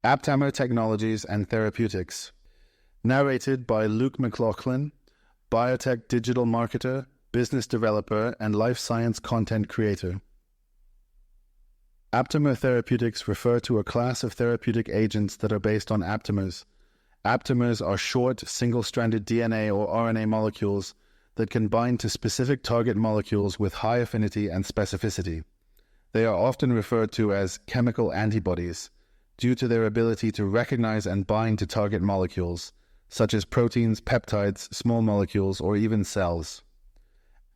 Aptamer Technologies and Therapeutics. Narrated by Luke McLaughlin, biotech digital marketer, business developer, and life science content creator. Aptamer therapeutics refer to a class of therapeutic agents that are based on aptamers. Aptamers are short, single-stranded DNA or RNA molecules that can bind to specific target molecules with high affinity and specificity. They are often referred to as chemical antibodies due to their ability to recognize and bind to target molecules, such as proteins, peptides, small molecules, or even cells.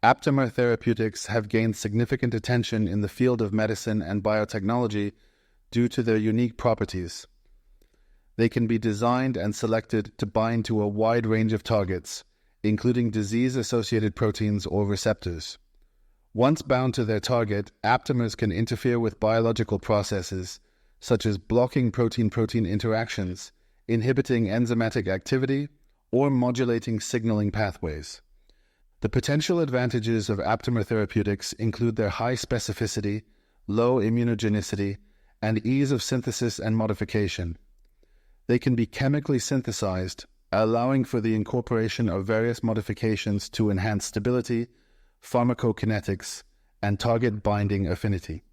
Aptamer therapeutics have gained significant attention in the field of medicine and biotechnology due to their unique properties. They can be designed and selected to bind to a wide range of targets, including disease-associated proteins or receptors. Once bound to their target, aptamers can interfere with biological processes, such as blocking protein-protein interactions, inhibiting enzymatic activity, or modulating signaling pathways. The potential advantages of aptamer therapeutics include their high specificity, low immunogenicity, and ease of synthesis and modification. They can be chemically synthesized, allowing for the incorporation of various modifications to enhance stability, pharmacokinetics, and target binding affinity.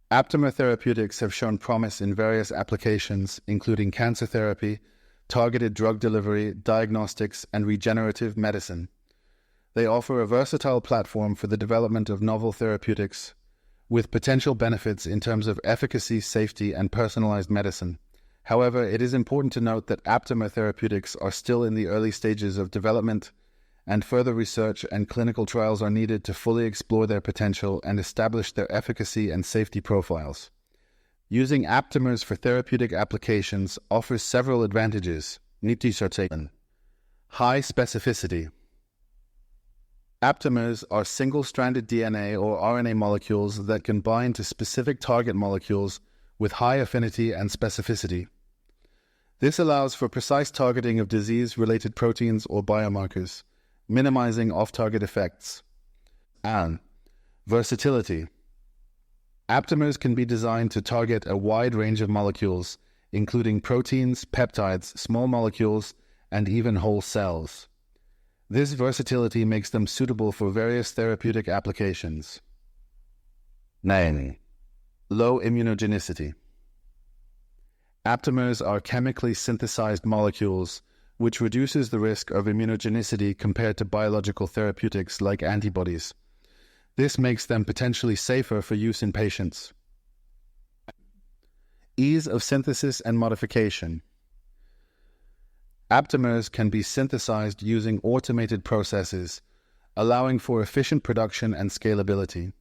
Aptamer therapeutics have shown promise in various applications, including cancer therapy, targeted drug delivery, diagnostics, and regenerative medicine. They offer a versatile platform for the development of novel therapeutics, with potential benefits in terms of efficacy, safety, and personalized medicine. However, it is important to note that aptamer therapeutics are still in the early stages of development, and further research and clinical trials are needed to fully explore their potential and establish their efficacy and safety profiles. Using aptamers for therapeutic applications offers several advantages. High specificity. Aptamers are single-stranded DNA or RNA molecules that can bind to specific target molecules with high affinity and specificity. This allows for precise targeting of disease-related proteins or biomarkers, minimizing off-target effects. And versatility. Aptamers can be designed to target a wide range of molecules, including proteins, peptides, small molecules, and even whole cells. This versatility makes them suitable for various therapeutic applications. 9. Low immunogenicity. Aptamers are chemically synthesized molecules, which reduces the risk of immunogenicity compared to biological therapeutics like antibodies. This makes them potentially safer for use in patients. Ease of synthesis and modification. Aptamers can be synthesized using automated processes, allowing for efficient production and scalability.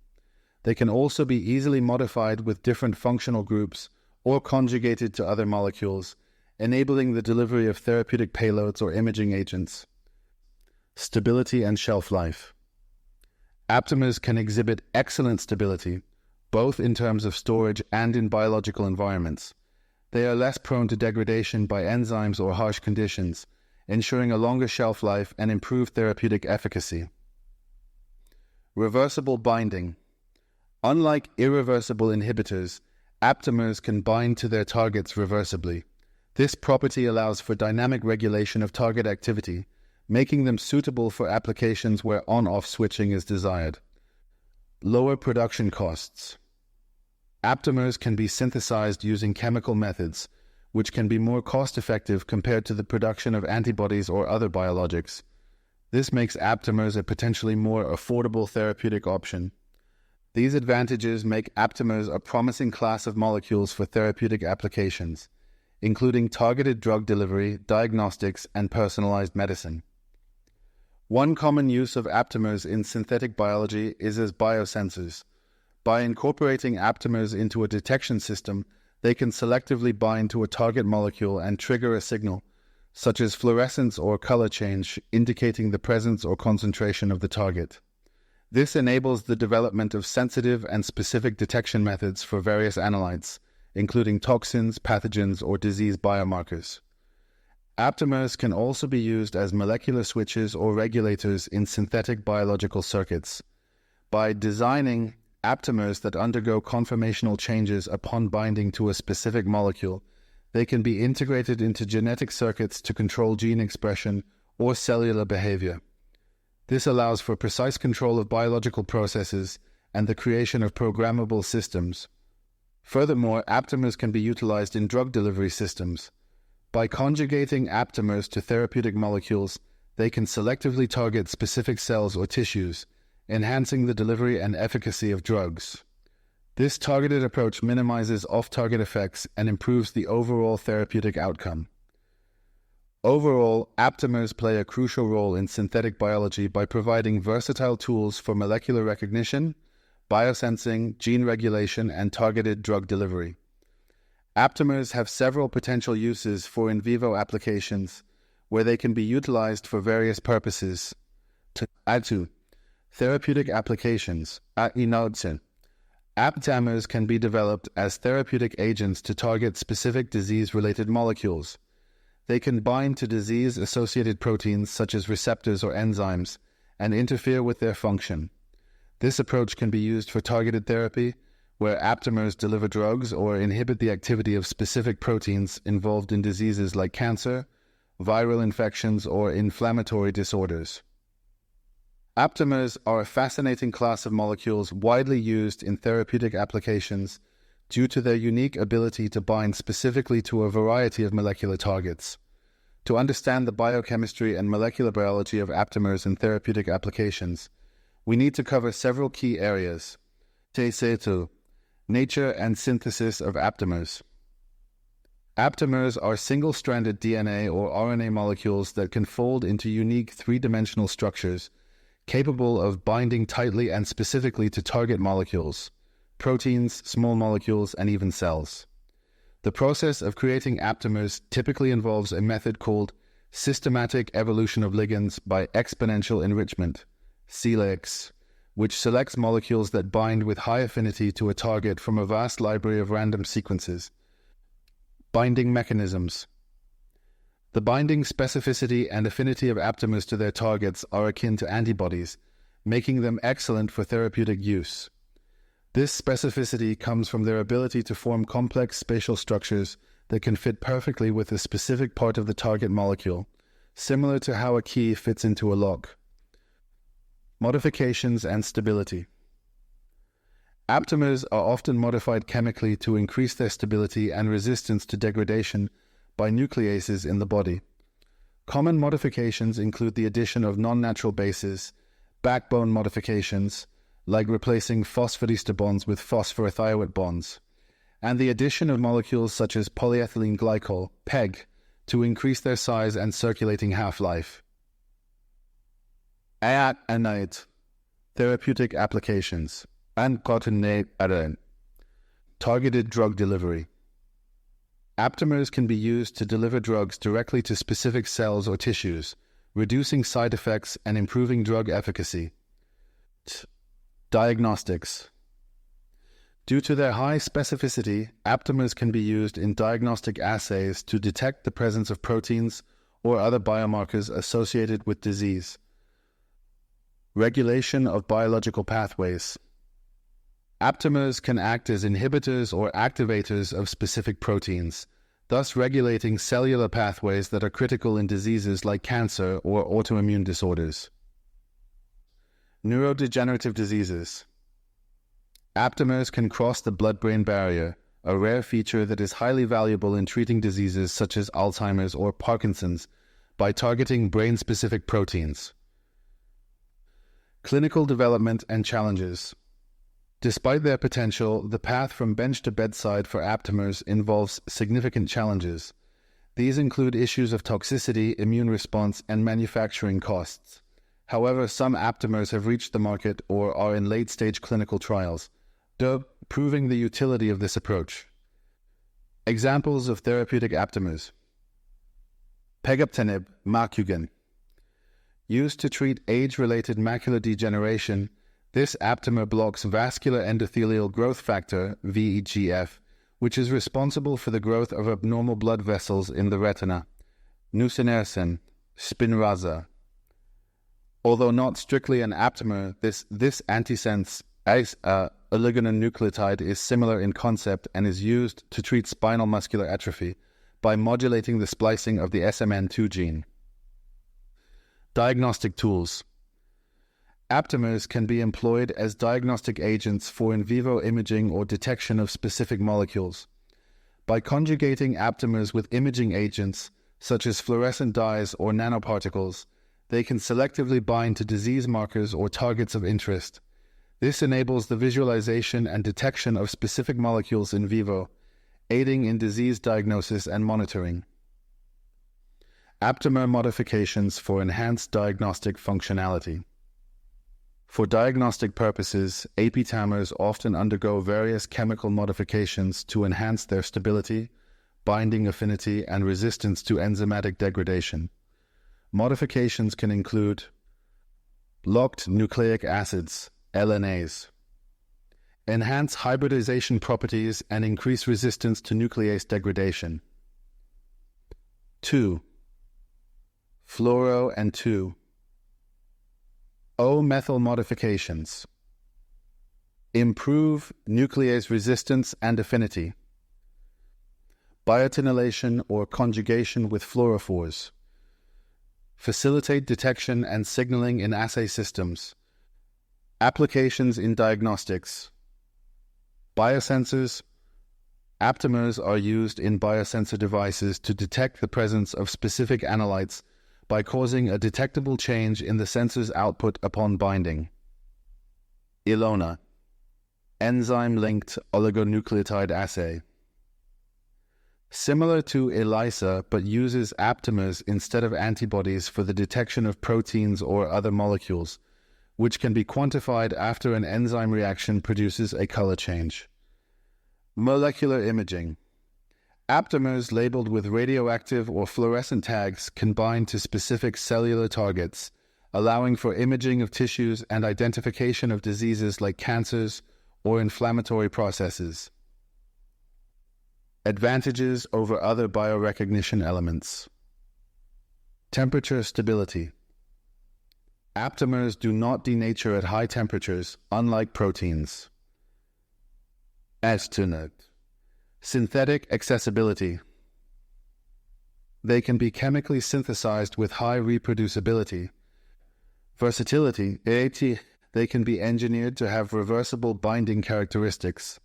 They can also be easily modified with different functional groups or conjugated to other molecules, enabling the delivery of therapeutic payloads or imaging agents. Stability and shelf life. Aptamers can exhibit excellent stability, both in terms of storage and in biological environments. They are less prone to degradation by enzymes or harsh conditions, ensuring a longer shelf life and improved therapeutic efficacy. Reversible binding. Unlike irreversible inhibitors, aptamers can bind to their targets reversibly. This property allows for dynamic regulation of target activity, making them suitable for applications where on-off switching is desired. Lower production costs. Aptamers can be synthesized using chemical methods, which can be more cost-effective compared to the production of antibodies or other biologics. This makes aptamers a potentially more affordable therapeutic option. These advantages make aptamers a promising class of molecules for therapeutic applications, including targeted drug delivery, diagnostics, and personalized medicine. One common use of aptamers in synthetic biology is as biosensors. By incorporating aptamers into a detection system, they can selectively bind to a target molecule and trigger a signal, such as fluorescence or color change, indicating the presence or concentration of the target. This enables the development of sensitive and specific detection methods for various analytes, including toxins, pathogens, or disease biomarkers. Aptamers can also be used as molecular switches or regulators in synthetic biological circuits. By designing aptamers that undergo conformational changes upon binding to a specific molecule. They can be integrated into genetic circuits to control gene expression or cellular behavior. This allows for precise control of biological processes and the creation of programmable systems. Furthermore, aptamers can be utilized in drug delivery systems. By conjugating aptamers to therapeutic molecules, they can selectively target specific cells or tissues, enhancing the delivery and efficacy of drugs. This targeted approach minimizes off-target effects and improves the overall therapeutic outcome. Overall, aptamers play a crucial role in synthetic biology by providing versatile tools for molecular recognition, biosensing, gene regulation, and targeted drug delivery. Aptamers have several potential uses for in vivo applications, where they can be utilized for various purposes. To add to therapeutic applications, Aptamers can be developed as therapeutic agents to target specific disease-related molecules. They can bind to disease-associated proteins such as receptors or enzymes and interfere with their function. This approach can be used for targeted therapy, where aptamers deliver drugs or inhibit the activity of specific proteins involved in diseases like cancer, viral infections, or inflammatory disorders. Aptamers are a fascinating class of molecules widely used in therapeutic applications due to their unique ability to bind specifically to a variety of molecular targets. To understand the biochemistry and molecular biology of aptamers in therapeutic applications, we need to cover several key areas. Nature and synthesis of aptamers. Aptamers are single-stranded DNA or RNA molecules that can fold into unique three-dimensional structures, capable of binding tightly and specifically to target molecules, proteins, small molecules, and even cells. The process of creating aptamers typically involves a method called systematic evolution of ligands by exponential enrichment, SELEX, which selects molecules that bind with high affinity to a target from a vast library of random sequences. Binding mechanisms. The binding specificity and affinity of aptamers to their targets are akin to antibodies, making them excellent for therapeutic use. This specificity comes from their ability to form complex spatial structures that can fit perfectly with a specific part of the target molecule, similar to how a key fits into a lock. Modifications and stability. Aptamers are often modified chemically to increase their stability and resistance to degradation by nucleases in the body. Common modifications include the addition of non-natural bases, backbone modifications, like replacing phosphodiester bonds with phosphorothioate bonds, and the addition of molecules such as polyethylene glycol, PEG, to increase their size and circulating half-life. Therapeutic applications. Targeted drug delivery. Aptamers can be used to deliver drugs directly to specific cells or tissues, reducing side effects and improving drug efficacy. Diagnostics. Due to their high specificity, aptamers can be used in diagnostic assays to detect the presence of proteins or other biomarkers associated with disease. Regulation of biological pathways. Aptamers can act as inhibitors or activators of specific proteins, thus regulating cellular pathways that are critical in diseases like cancer or autoimmune disorders. Neurodegenerative diseases. Aptamers can cross the blood-brain barrier, a rare feature that is highly valuable in treating diseases such as Alzheimer's or Parkinson's by targeting brain-specific proteins. Clinical development and challenges. Despite their potential, the path from bench to bedside for aptamers involves significant challenges. These include issues of toxicity, immune response, and manufacturing costs. However, some aptamers have reached the market or are in late-stage clinical trials, proving the utility of this approach. Examples of therapeutic aptamers. Pegaptenib, Macugen. Used to treat age-related macular degeneration, this aptamer blocks vascular endothelial growth factor, VEGF, which is responsible for the growth of abnormal blood vessels in the retina. Nusinersen, Spinraza. Although not strictly an aptamer, this antisense oligonucleotide is similar in concept and is used to treat spinal muscular atrophy by modulating the splicing of the SMN2 gene. Diagnostic tools. Aptamers can be employed as diagnostic agents for in vivo imaging or detection of specific molecules. By conjugating aptamers with imaging agents, such as fluorescent dyes or nanoparticles, they can selectively bind to disease markers or targets of interest. This enables the visualization and detection of specific molecules in vivo, aiding in disease diagnosis and monitoring. Aptamer modifications for enhanced diagnostic functionality. For diagnostic purposes, Aptamers often undergo various chemical modifications to enhance their stability, binding affinity, and resistance to enzymatic degradation. Modifications can include locked nucleic acids, LNAs, enhance hybridization properties and increase resistance to nuclease degradation. 2. Fluoro and 2. O-methyl modifications. Improve nuclease resistance and affinity. Biotinylation or conjugation with fluorophores. Facilitate detection and signaling in assay systems. Applications in diagnostics. Biosensors. Aptamers are used in biosensor devices to detect the presence of specific analytes by causing a detectable change in the sensor's output upon binding. ELONA, enzyme-linked oligonucleotide assay. Similar to ELISA, but uses aptamers instead of antibodies for the detection of proteins or other molecules, which can be quantified after an enzyme reaction produces a color change. Molecular imaging. Aptamers labeled with radioactive or fluorescent tags can bind to specific cellular targets, allowing for imaging of tissues and identification of diseases like cancers or inflammatory processes. Advantages over other biorecognition elements. Temperature stability. Aptamers do not denature at high temperatures, unlike proteins. Astronot. Synthetic accessibility. They can be chemically synthesized with high reproducibility. Versatility. They can be engineered to have reversible binding characteristics.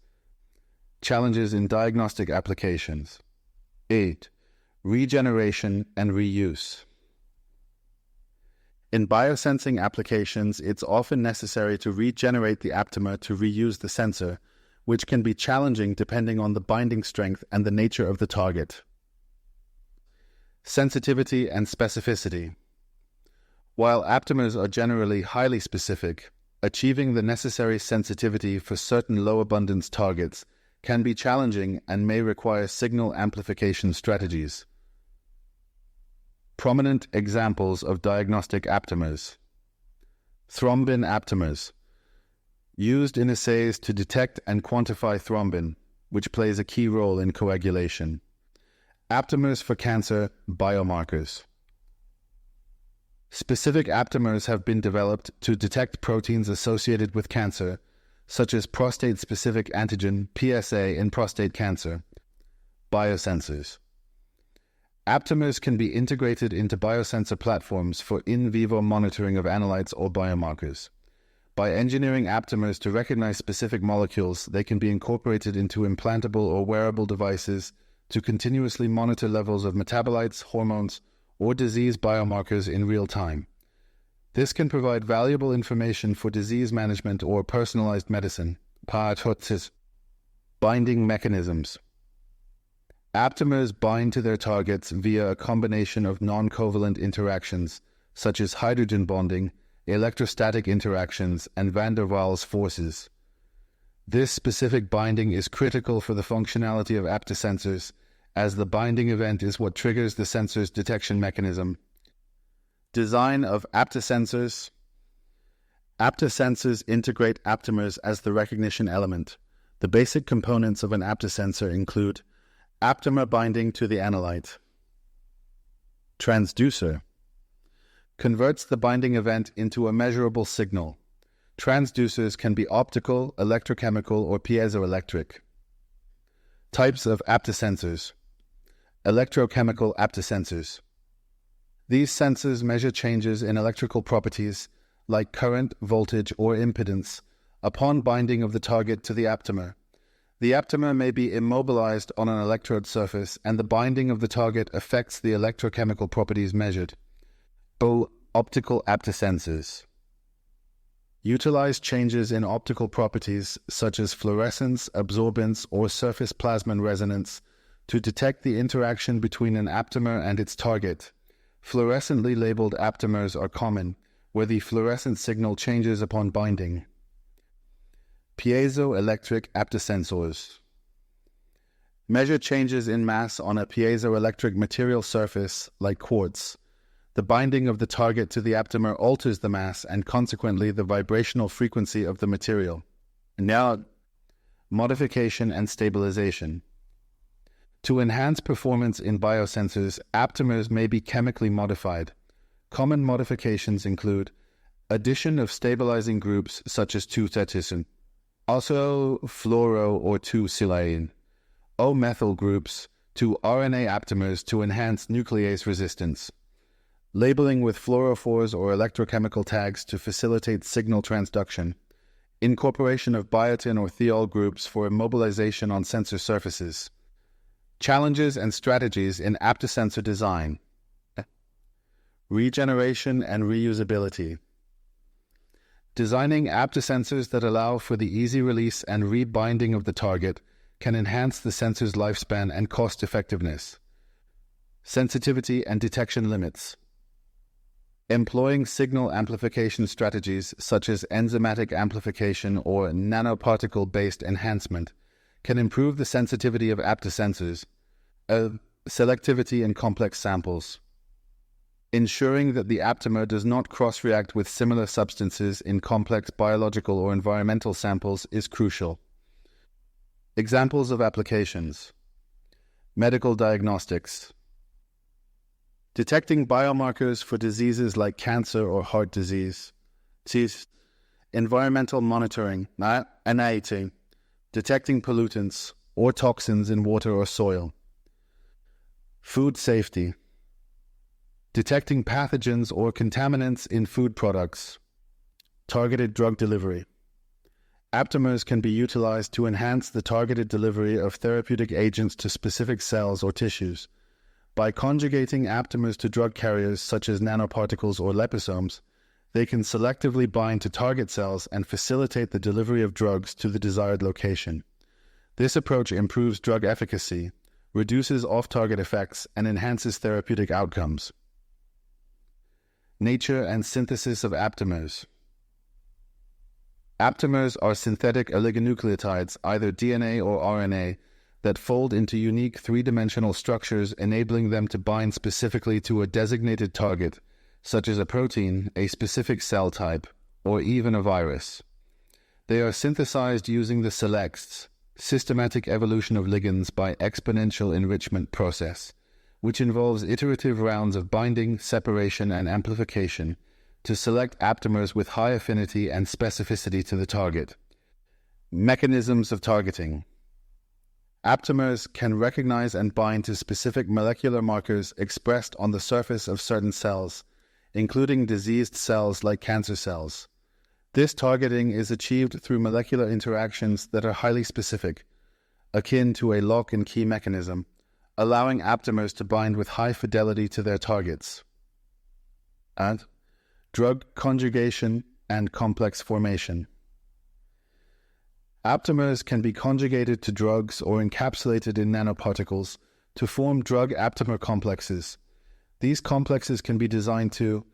Challenges in diagnostic applications. 8. Regeneration and reuse. In biosensing applications, it's often necessary to regenerate the aptamer to reuse the sensor, which can be challenging depending on the binding strength and the nature of the target. Sensitivity and specificity. While aptamers are generally highly specific, achieving the necessary sensitivity for certain low-abundance targets can be challenging and may require signal amplification strategies. Prominent examples of diagnostic aptamers. Thrombin aptamers, used in assays to detect and quantify thrombin, which plays a key role in coagulation. Aptamers for cancer biomarkers. Specific aptamers have been developed to detect proteins associated with cancer, such as prostate-specific antigen PSA in prostate cancer. Biosensors. Aptamers can be integrated into biosensor platforms for in vivo monitoring of analytes or biomarkers. By engineering aptamers to recognize specific molecules, they can be incorporated into implantable or wearable devices to continuously monitor levels of metabolites, hormones, or disease biomarkers in real time. This can provide valuable information for disease management or personalized medicine. Binding mechanisms. Aptamers bind to their targets via a combination of non-covalent interactions, such as hydrogen bonding, electrostatic interactions, and van der Waals forces. This specific binding is critical for the functionality of aptasensors, as the binding event is what triggers the sensor's detection mechanism. Design of aptasensors. Aptasensors integrate aptamers as the recognition element. The basic components of an aptasensor include aptamer binding to the analyte. Transducer. Converts the binding event into a measurable signal. Transducers can be optical, electrochemical, or piezoelectric. Types of aptasensors. Electrochemical aptasensors. These sensors measure changes in electrical properties like current, voltage, or impedance upon binding of the target to the aptamer. The aptamer may be immobilized on an electrode surface, and the binding of the target affects the electrochemical properties measured. Optical aptasensors utilize changes in optical properties such as fluorescence, absorbance, or surface plasmon resonance to detect the interaction between an aptamer and its target. Fluorescently labeled aptamers are common, where the fluorescent signal changes upon binding. Piezoelectric aptasensors measure changes in mass on a piezoelectric material surface like quartz. The binding of the target to the aptamer alters the mass and consequently the vibrational frequency of the material. Now, modification and stabilization. To enhance performance in biosensors, aptamers may be chemically modified. Common modifications include addition of stabilizing groups such as 2-cetizen, also fluoro or 2-silyene, O-methyl groups to RNA aptamers to enhance nuclease resistance, labeling with fluorophores or electrochemical tags to facilitate signal transduction, incorporation of biotin or thiol groups for immobilization on sensor surfaces. Challenges and strategies in aptasensor design. Regeneration and reusability. Designing aptasensors that allow for the easy release and rebinding of the target can enhance the sensor's lifespan and cost effectiveness. Sensitivity and detection limits. Employing signal amplification strategies such as enzymatic amplification or nanoparticle-based enhancement can improve the sensitivity of aptasensors, selectivity in complex samples. Ensuring that the aptamer does not cross-react with similar substances in complex biological or environmental samples is crucial. Examples of applications. Medical diagnostics. Detecting biomarkers for diseases like cancer or heart disease. Environmental monitoring, NIT. Detecting pollutants or toxins in water or soil. Food safety. Detecting pathogens or contaminants in food products. Targeted drug delivery. Aptamers can be utilized to enhance the targeted delivery of therapeutic agents to specific cells or tissues. By conjugating aptamers to drug carriers such as nanoparticles or liposomes, they can selectively bind to target cells and facilitate the delivery of drugs to the desired location. This approach improves drug efficacy, reduces off-target effects, and enhances therapeutic outcomes. Nature and synthesis of aptamers. Aptamers are synthetic oligonucleotides, either DNA or RNA, that fold into unique three-dimensional structures, enabling them to bind specifically to a designated target, such as a protein, a specific cell type, or even a virus. They are synthesized using the SELECTS, systematic evolution of ligands by exponential enrichment process, which involves iterative rounds of binding, separation, and amplification to select aptamers with high affinity and specificity to the target. Mechanisms of targeting. Aptamers can recognize and bind to specific molecular markers expressed on the surface of certain cells, including diseased cells like cancer cells. This targeting is achieved through molecular interactions that are highly specific, akin to a lock and key mechanism, allowing aptamers to bind with high fidelity to their targets. And drug conjugation and complex formation. Aptamers can be conjugated to drugs or encapsulated in nanoparticles to form drug-aptamer complexes. These complexes can be designed to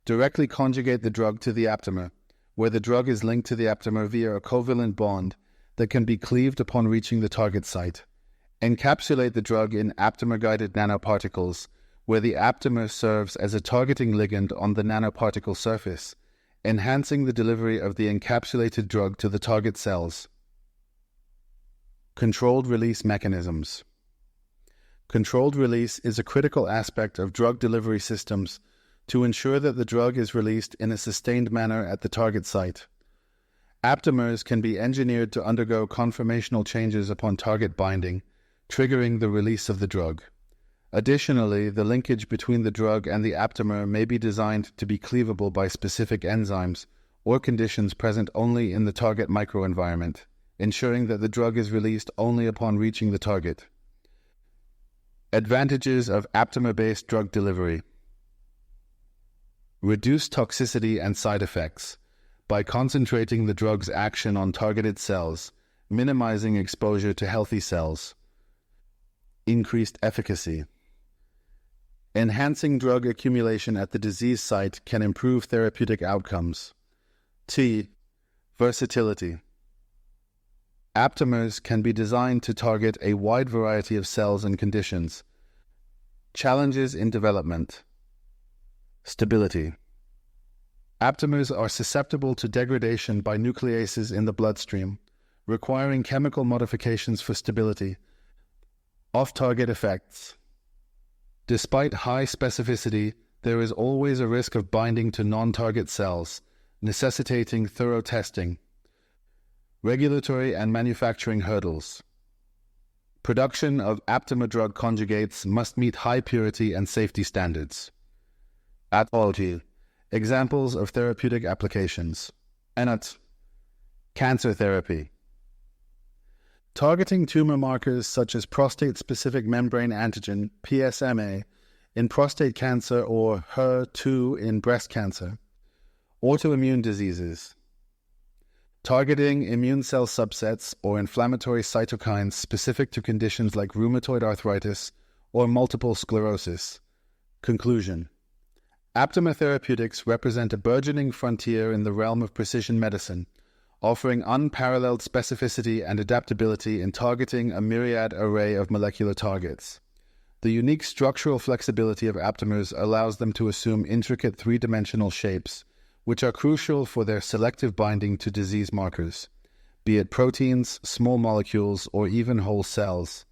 directly conjugate the drug to the aptamer, where the drug is linked to the aptamer via a covalent bond that can be cleaved upon reaching the target site. Encapsulate the drug in aptamer-guided nanoparticles, where the aptamer serves as a targeting ligand on the nanoparticle surface, enhancing the delivery of the encapsulated drug to the target cells. Controlled release mechanisms. Controlled release is a critical aspect of drug delivery systems to ensure that the drug is released in a sustained manner at the target site. Aptamers can be engineered to undergo conformational changes upon target binding, triggering the release of the drug. Additionally, the linkage between the drug and the aptamer may be designed to be cleavable by specific enzymes or conditions present only in the target microenvironment, ensuring that the drug is released only upon reaching the target. Advantages of aptamer-based drug delivery. Reduce toxicity and side effects by concentrating the drug's action on targeted cells, minimizing exposure to healthy cells. Increased efficacy. Enhancing drug accumulation at the disease site can improve therapeutic outcomes. Versatility. Aptamers can be designed to target a wide variety of cells and conditions. Challenges in development. Stability. Aptamers are susceptible to degradation by nucleases in the bloodstream, requiring chemical modifications for stability. Off-target effects. Despite high specificity, there is always a risk of binding to non-target cells, necessitating thorough testing. Regulatory and manufacturing hurdles. Production of aptamer drug conjugates must meet high purity and safety standards. Pathology. Examples of therapeutic applications. Cancer therapy. Targeting tumor markers such as prostate-specific membrane antigen, PSMA, in prostate cancer or HER2 in breast cancer. Autoimmune diseases. Targeting immune cell subsets or inflammatory cytokines specific to conditions like rheumatoid arthritis or multiple sclerosis. Conclusion. Aptamer therapeutics represent a burgeoning frontier in the realm of precision medicine, offering unparalleled specificity and adaptability in targeting a myriad array of molecular targets. The unique structural flexibility of aptamers allows them to assume intricate three-dimensional shapes, which are crucial for their selective binding to disease markers, be it proteins, small molecules, or even whole cells.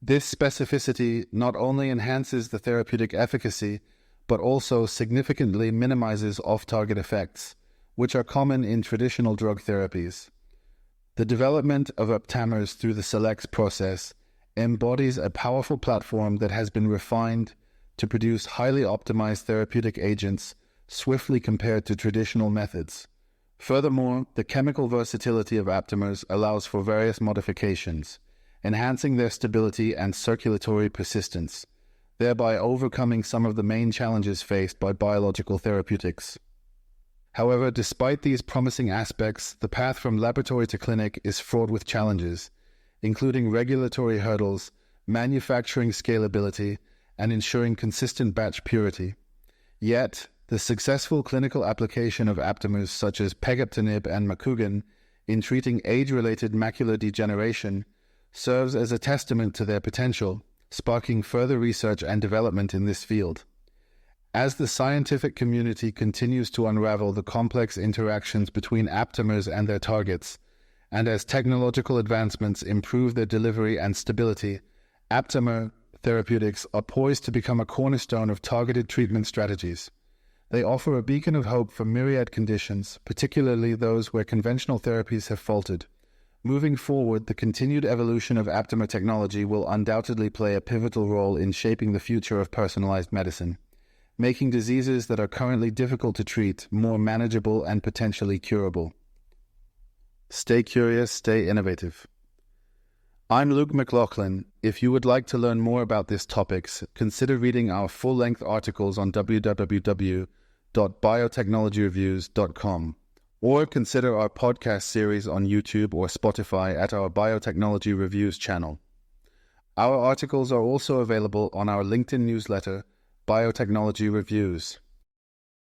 This specificity not only enhances the therapeutic efficacy, but also significantly minimizes off-target effects, which are common in traditional drug therapies. The development of Aptamers through the SELECT process embodies a powerful platform that has been refined to produce highly optimized therapeutic agents swiftly compared to traditional methods. Furthermore, the chemical versatility of Aptamers allows for various modifications, enhancing their stability and circulatory persistence, thereby overcoming some of the main challenges faced by biological therapeutics. However, despite these promising aspects, the path from laboratory to clinic is fraught with challenges, including regulatory hurdles, manufacturing scalability, and ensuring consistent batch purity. Yet, the successful clinical application of aptamers such as pegaptinib and macugan in treating age-related macular degeneration serves as a testament to their potential, sparking further research and development in this field. As the scientific community continues to unravel the complex interactions between aptamers and their targets, and as technological advancements improve their delivery and stability, aptamer therapeutics are poised to become a cornerstone of targeted treatment strategies. They offer a beacon of hope for myriad conditions, particularly those where conventional therapies have faltered. Moving forward, the continued evolution of aptamer technology will undoubtedly play a pivotal role in shaping the future of personalized medicine, making diseases that are currently difficult to treat more manageable and potentially curable. Stay curious, stay innovative. I'm Luke McLaughlin. If you would like to learn more about these topics, consider reading our full-length articles on www.biotechnologyreviews.com, or consider our podcast series on YouTube or Spotify at our Biotechnology Reviews channel. Our articles are also available on our LinkedIn newsletter, Biotechnology Reviews.